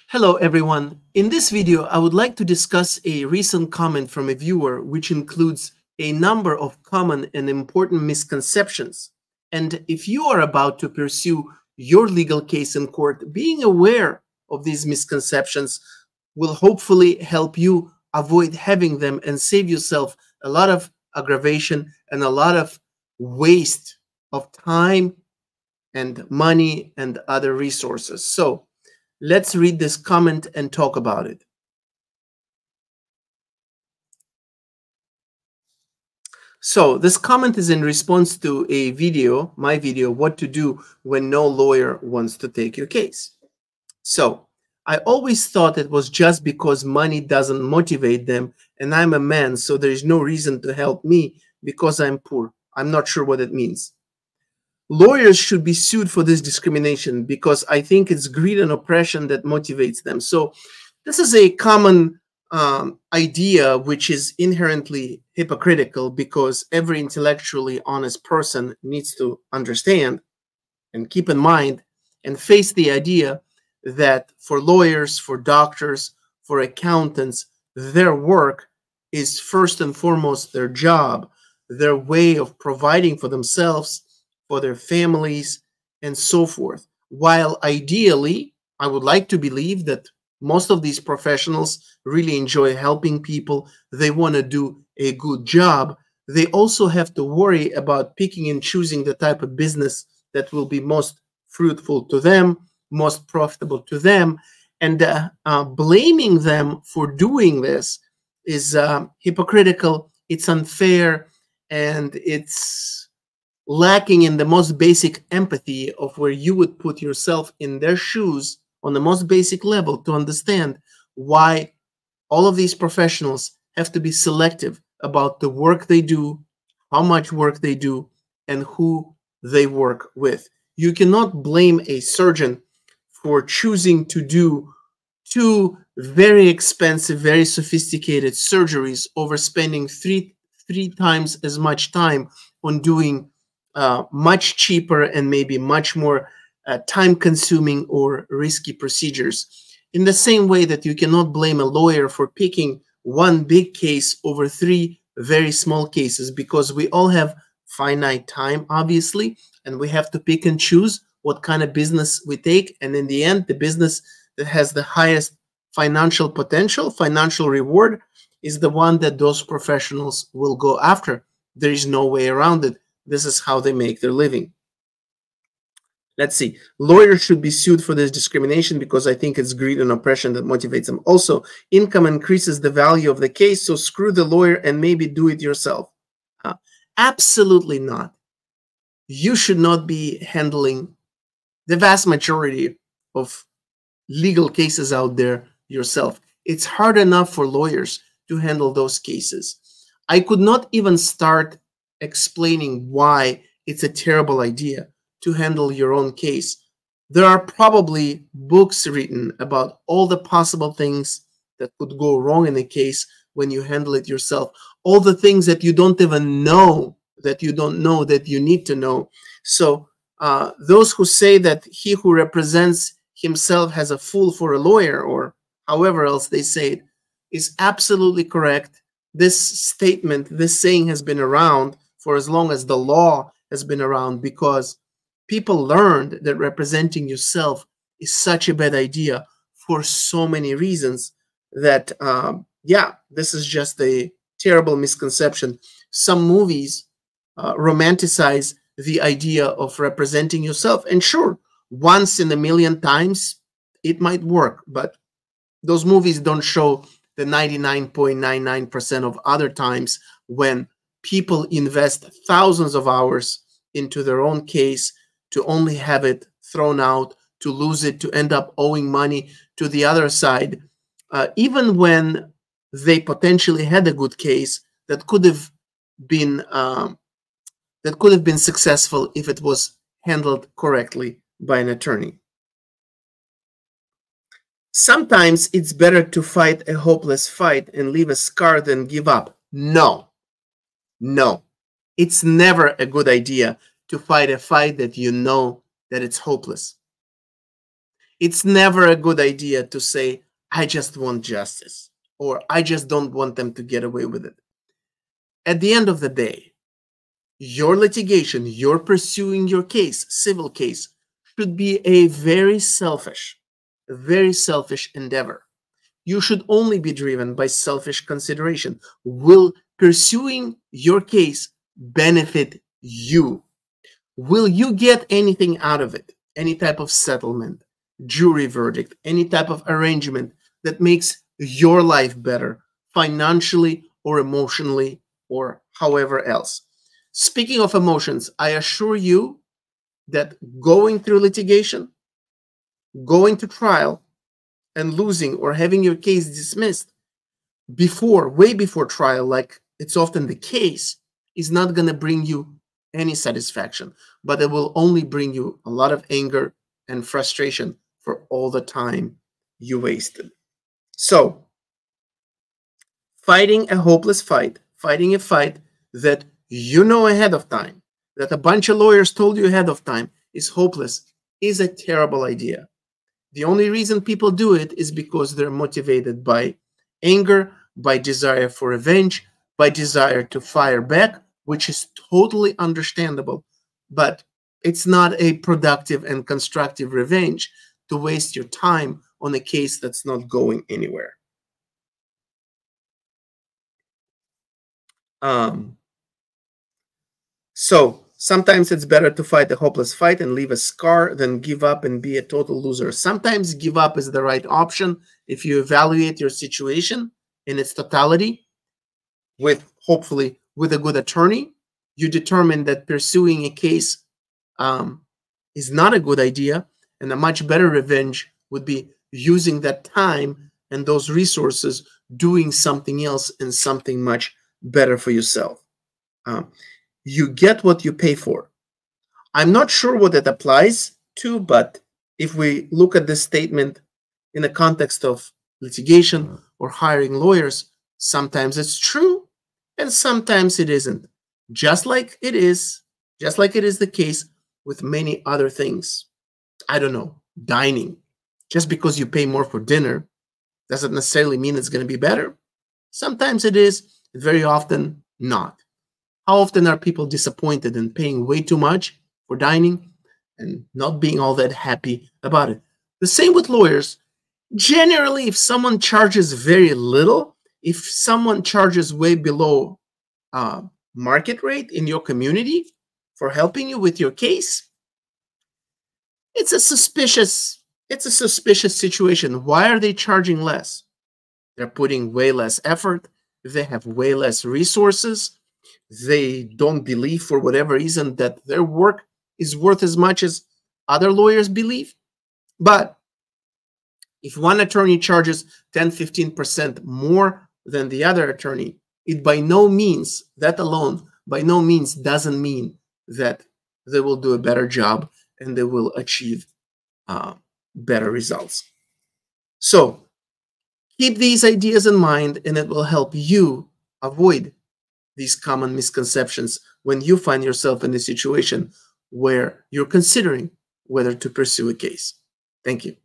Hello everyone. In this video, I would like to discuss a recent comment from a viewer which includes a number of common and important misconceptions. And if you are about to pursue your legal case in court, being aware of these misconceptions will hopefully help you avoid having them and save yourself a lot of aggravation and a lot of waste of time and money and other resources. So, let's read this comment and talk about it. So this comment is in response to a video, my video, what to do when no lawyer wants to take your case. So I always thought it was just because money doesn't motivate them and I'm a man, so there is no reason to help me because I'm poor. I'm not sure what it means. Lawyers should be sued for this discrimination because I think it's greed and oppression that motivates them. So this is a common idea which is inherently hypocritical because every intellectually honest person needs to understand and keep in mind and face the idea that for lawyers, for doctors, for accountants, their work is first and foremost their job, their way of providing for themselves, for their families, and so forth. While ideally, I would like to believe that most of these professionals really enjoy helping people. They want to do a good job. They also have to worry about picking and choosing the type of business that will be most fruitful to them, most profitable to them. And blaming them for doing this is hypocritical, it's unfair, and it's lacking in the most basic empathy of where you would put yourself in their shoes on the most basic level to understand why all of these professionals have to be selective about the work they do, how much work they do, and who they work with. You cannot blame a surgeon for choosing to do two very expensive, very sophisticated surgeries over spending three times as much time on doing much cheaper and maybe much more time-consuming or risky procedures. In the same way that you cannot blame a lawyer for picking one big case over three very small cases, because we all have finite time, obviously, and we have to pick and choose what kind of business we take. And in the end, the business that has the highest financial potential, financial reward, is the one that those professionals will go after. There is no way around it. This is how they make their living. Let's see. Lawyers should be sued for this discrimination because I think it's greed and oppression that motivates them. Also, income increases the value of the case, so screw the lawyer and maybe do it yourself. Absolutely not. You should not be handling the vast majority of legal cases out there yourself. It's hard enough for lawyers to handle those cases. I could not even start explaining why it's a terrible idea to handle your own case. There are probably books written about all the possible things that could go wrong in a case when you handle it yourself, all the things that you don't even know, that you don't know, that you need to know. So those who say that he who represents himself has a fool for a lawyer, or however else they say it, is absolutely correct. This statement, this saying has been around for as long as the law has been around, because people learned that representing yourself is such a bad idea for so many reasons that, yeah, this is just a terrible misconception. Some movies romanticize the idea of representing yourself. And sure, once in a million times, it might work, but those movies don't show the 99.99% of other times when people invest thousands of hours into their own case to only have it thrown out, to lose it, to end up owing money to the other side, even when they potentially had a good case that could have been successful if it was handled correctly by an attorney. Sometimes it's better to fight a hopeless fight and leave a scar than give up. No, it's never a good idea to fight a fight that you know that it's hopeless. It's never a good idea to say, I just want justice, or I just don't want them to get away with it. At the end of the day, your litigation, your pursuing your case, civil case, should be a very selfish endeavor. You should only be driven by selfish consideration. Will pursuing your case benefit you? Will you get anything out of it? Any type of settlement, jury verdict, any type of arrangement that makes your life better financially or emotionally or however else? Speaking of emotions, I assure you that going through litigation, going to trial, and losing or having your case dismissed way before trial, like it's often the case, is not going to bring you any satisfaction, but it will only bring you a lot of anger and frustration for all the time you wasted. So, fighting a hopeless fight, fighting a fight that you know ahead of time, that a bunch of lawyers told you ahead of time is hopeless, is a terrible idea. The only reason people do it is because they're motivated by anger, by desire for revenge, by desire to fire back, which is totally understandable. But it's not a productive and constructive revenge to waste your time on a case that's not going anywhere. So sometimes it's better to fight a hopeless fight and leave a scar than give up and be a total loser. Sometimes give up is the right option if you evaluate your situation in its totality hopefully with a good attorney. You determine that pursuing a case is not a good idea, and a much better revenge would be using that time and those resources doing something else and something much better for yourself. You get what you pay for. I'm not sure what it applies to, but if we look at this statement in the context of litigation or hiring lawyers, sometimes it's true and sometimes it isn't. Just like it is the case with many other things. I don't know, dining. Just because you pay more for dinner doesn't necessarily mean it's going to be better. Sometimes it is, very often not. How often are people disappointed and paying way too much for dining and not being all that happy about it? The same with lawyers. Generally, if someone charges very little, if someone charges way below market rate in your community for helping you with your case, it's a suspicious situation. Why are they charging less? They're putting way less effort. They have way less resources. They don't believe, for whatever reason, that their work is worth as much as other lawyers believe. But if one attorney charges 10-15% more than the other attorney, it that alone by no means doesn't mean that they will do a better job and they will achieve better results. So keep these ideas in mind, and it will help you avoid these common misconceptions when you find yourself in a situation where you're considering whether to pursue a case. Thank you.